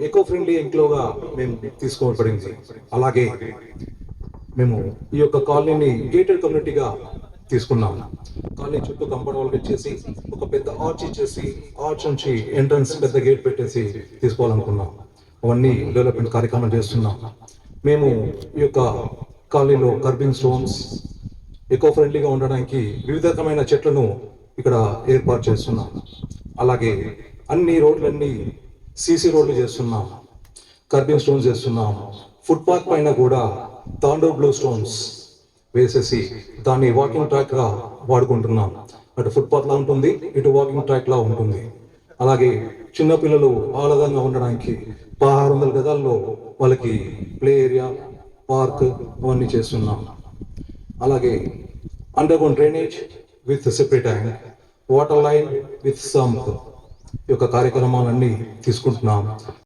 Eco friendly ఎన్క్లోవ్గా మేము తీసుకోబడింది. అలాగే మేము ఈ యొక్క కాలనీని గేటెడ్ కమ్యూనిటీగా తీసుకున్నాం. కాలనీ చుట్టూ కంపౌండ్ వాల్ ఇచ్చేసి ఒక పెద్ద ఆర్చ్ ఇచ్చేసి ఆర్చ్ నుంచి ఎంట్రన్స్ పెద్ద గేట్ పెట్టేసి తీసుకోవాలనుకున్నాం. అవన్నీ డెవలప్మెంట్ కార్యక్రమాలు చేస్తున్నాం. మేము ఈ యొక్క కాలనీలో కర్బింగ్ స్టోన్స్ ఎకో ఫ్రెండ్లీగా ఉండడానికి వివిధ రకమైన చెట్లను ఇక్కడ ఏర్పాటు చేస్తున్నాం. అలాగే అన్ని రోడ్లన్నీ సీసీ రోడ్లు చేస్తున్నాం, కర్బింగ్ స్టోన్స్ చేస్తున్నాం. ఫుట్పాత్ పైన కూడా తాండూర్ బ్లూ స్టోన్స్ వేసేసి దాన్ని వాకింగ్ ట్రాక్ గా వాడుకుంటున్నాం. అటు ఫుట్పాత్ లా ఉంటుంది, ఇటు వాకింగ్ ట్రాక్ లా ఉంటుంది. అలాగే చిన్నపిల్లలు ఆహ్లాదంగా ఉండడానికి 1600 గజాల్లో వాళ్ళకి ప్లే ఏరియా, పార్క్ అవన్నీ చేస్తున్నాం. అలాగే underground drainage with separate tank, water line with sump యొక్క కార్యక్రమాలన్నీ తీసుకుంటున్నాం.